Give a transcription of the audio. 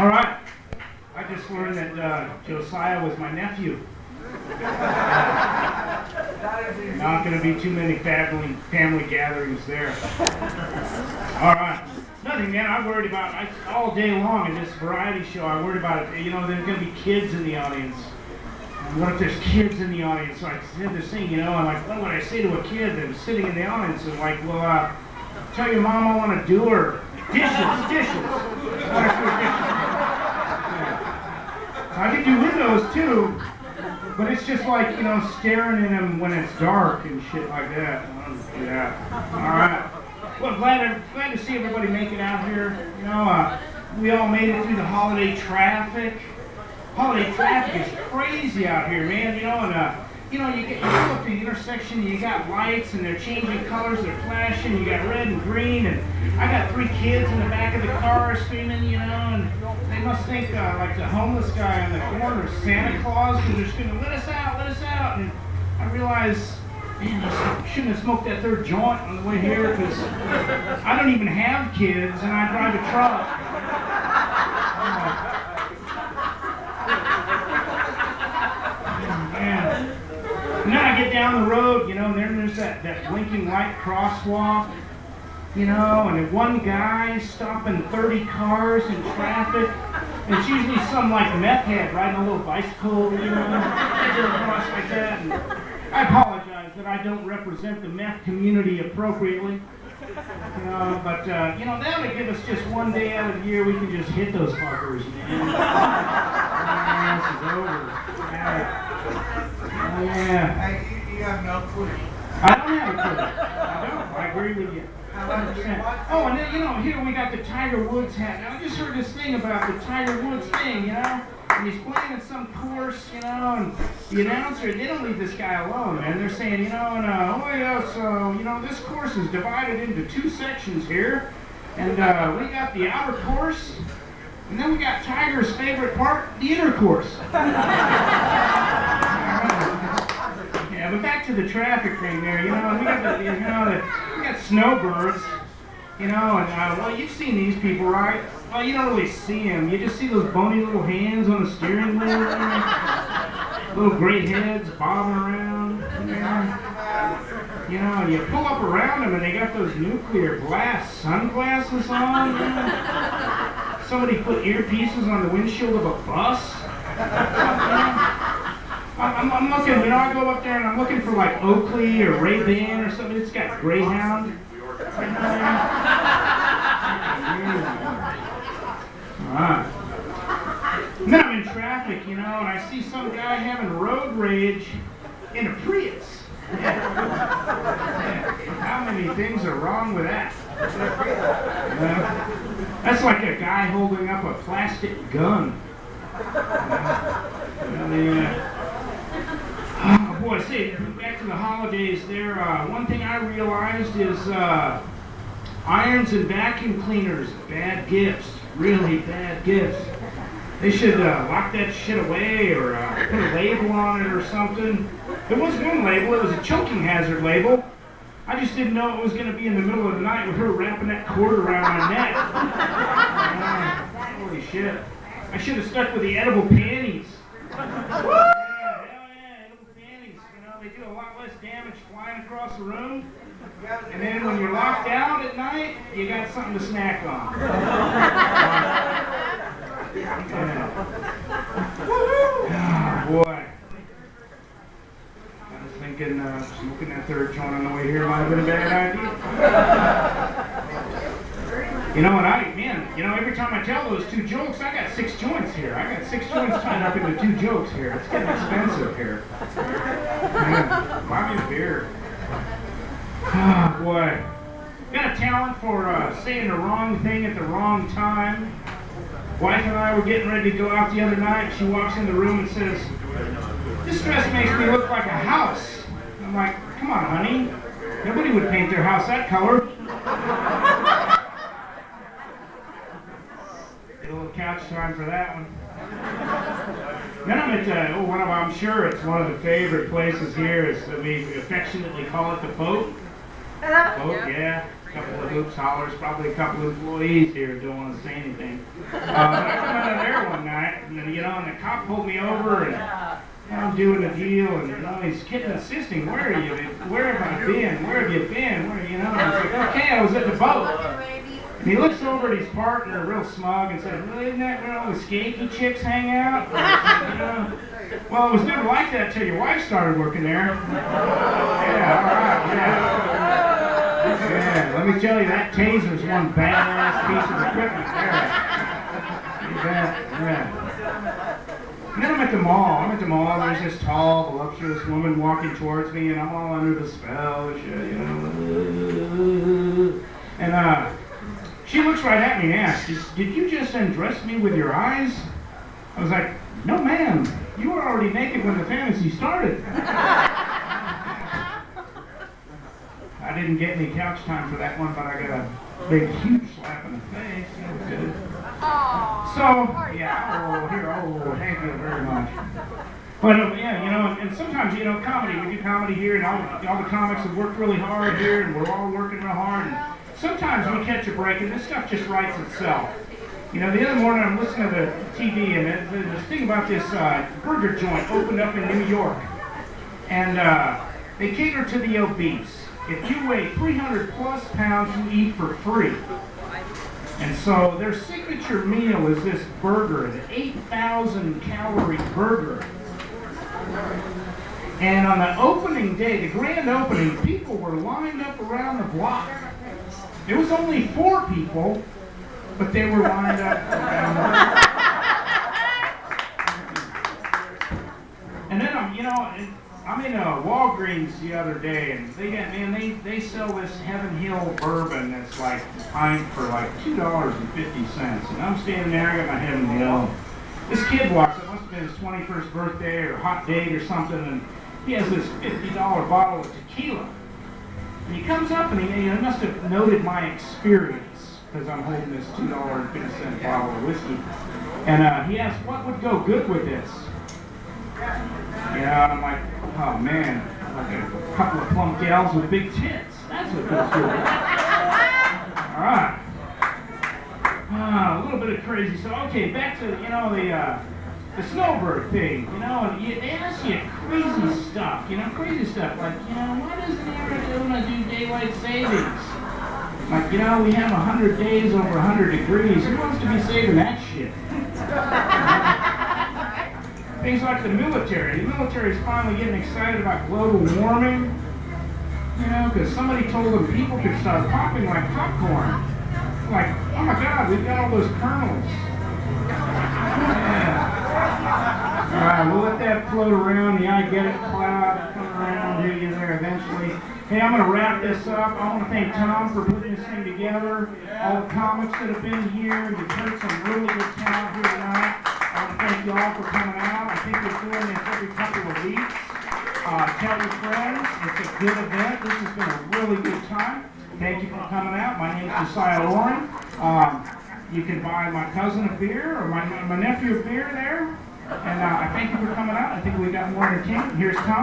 All right. I just learned that Josiah was my nephew. Not going to be too many family gatherings there. All right. Nothing, man. I worried about all day long in this variety show. I worried about it. You know, there's going to be kids in the audience. And what if there's kids in the audience? So I said this thing, you know, and like, what would I say to a kid that was sitting in the audience? And like, well, tell your mom I want to do her dishes. I want to do her dishes. Yeah. I can do windows too, but it's just like, you know, staring in them when it's dark and shit like that. I don't do that. All right. Well, glad to see everybody make it out here. You know, we all made it through the holiday traffic. Holiday traffic is crazy out here, man. You know, and you know, you go up to the intersection, you got lights, and they're changing colors, they're flashing. You got red and green, and I got 3 kids in the back of the car screaming, you know, and they must think like the homeless guy on the corner, Santa Claus, because they're screaming, let us out, let us out. And I realized, man, I shouldn't have smoked that 3rd joint on the way here, because I don't even have kids, and I drive a truck. Man. And then I get down the road, you know, and then there's that blinking light crosswalk, you know, and then one guy stopping 30 cars in traffic. And it's usually some like meth head riding a little bicycle, you know, across like that. And I apologize that I don't represent the meth community appropriately, you know, but, you know, they ought to give us just one day out of the year we can just hit those fuckers, man. This is over. Yeah. You have no clue. I don't have a clue. I don't. I agree with you. 100%. Oh, and then, you know, here we got the Tiger Woods hat. Now, I just heard this thing about the Tiger Woods thing, you know? And he's playing in some course, you know, and the announcer, they don't leave this guy alone, man. They're saying, you know, and, oh, yeah, so, you know, this course is divided into 2 sections here. And we got the outer course, and then we got Tiger's favorite part, the inner course. Yeah, but back to the traffic thing there, you know, we got the, you know, we got snowbirds, you know, and well, you've seen these people, right? Well, you don't really see them. You just see those bony little hands on the steering wheel, little gray heads bobbing around, you know, and you pull up around them and they got those nuclear blast sunglasses on. You know? Somebody put earpieces on the windshield of a bus. I'm looking, you know, I go up there and I'm looking for like Oakley or Ray-Ban or something. It's got Greyhound. Alright. And then I'm in traffic, you know, and I see some guy having road rage in a Prius. How many things are wrong with that? That's like a guy holding up a plastic gun. Oh boy, see, back to the holidays there, one thing I realized is irons and vacuum cleaners, bad gifts, really bad gifts. They should lock that shit away or put a label on it or something. There was one label, it was a choking hazard label. I just didn't know it was going to be in the middle of the night with her wrapping that cord around my neck. Holy shit. I should have stuck with the edible panties. They do a lot less damage flying across the room. And then when you're locked out at night, you got something to snack on. Oh, boy. I was thinking smoking that 3rd joint on the way here might have been a bad idea. You know, and you know, every time I tell those 2 jokes, I got 6 joints here. I got 6 joints tied up into 2 jokes here. It's getting expensive here. Man, buy me a beer. Oh, boy. Got a talent for saying the wrong thing at the wrong time. Wife and I were getting ready to go out the other night. She walks in the room and says, "This dress makes me look like a house." I'm like, "Come on, honey. Nobody would paint their house that color." A little couch time for that one. Then I'm at, I'm sure it's one of the favorite places here. We affectionately call it the boat. Boat, yeah. A couple of hoops, hollers, probably a couple of employees here don't want to say anything. But I come out of there one night, and then, and the cop pulled me over, and I'm doing a deal, and he's kept insisting, where are you? Where have I been? Where have you been? And I was like, okay, I was at the boat. And he looks over at his partner, real smug, and says, well, isn't that where all the skanky chicks hang out? Well, it was never like that until your wife started working there. Yeah, all right, yeah. Yeah, let me tell you, that taser's one badass piece of equipment there. Yeah. And then I'm at the mall. There's this tall, voluptuous woman walking towards me, and I'm all under the spell and shit, And she looks right at me and asks, did you just undress me with your eyes? I was like, no ma'am, you were already naked when the fantasy started. I didn't get any couch time for that one, but I got a big, huge slap in the face. That was good. So, yeah, thank you very much. But, yeah, and sometimes, comedy, we do comedy here, and all the comics have worked really hard here, and we're all working real hard, and sometimes we catch a break, and this stuff just writes itself. The other morning I'm listening to the TV, and there's a thing about this burger joint opened up in New York, and they cater to the obese. If you weigh 300 plus pounds, you eat for free. And so their signature meal is this burger, an 8,000 calorie burger. And on the opening day, the grand opening, people were lined up around the block. There was only 4 people, but they were lined up around the block. And then I'm in Walgreens the other day, and they sell this Heaven Hill bourbon that's like a pint for like $2.50. And I'm standing there, I got my Heaven Hill. This kid walks up, must have been his 21st birthday or hot date or something, and he has this $50 bottle of tequila. And he comes up and he must have noted my experience, because I'm holding this $2.50 bottle of whiskey. And he asked, what would go good with this? I'm like, oh man, like a couple of plump gals with big tits. That's what goes good. All right. A little bit of crazy. So, okay, back to, the snowbird thing, and they ask you crazy stuff, crazy stuff, like, why doesn't Arizona do daylight savings? Like, we have 100 days over 100 degrees. Who wants to be saving that shit? Things like the military. The military is finally getting excited about global warming, because somebody told them people could start popping like popcorn. Like, oh my God, we've got all those kernels. Yeah. All right, we'll let that float around. The I get it cloud come around, do you there eventually. Hey, I'm going to wrap this up. I want to thank Tom for putting this thing together. All the comics that have been here. You've heard some really good talent here tonight. I want to thank you all for coming out. I think we're doing this every couple of weeks. Tell your friends. It's a good event. This has been a really good time. Thank you for coming out. My name is Josiah Loring. You can buy my cousin a beer or my nephew a beer there. And I thank you for coming out. I think we got more entertainment. Here's Tom.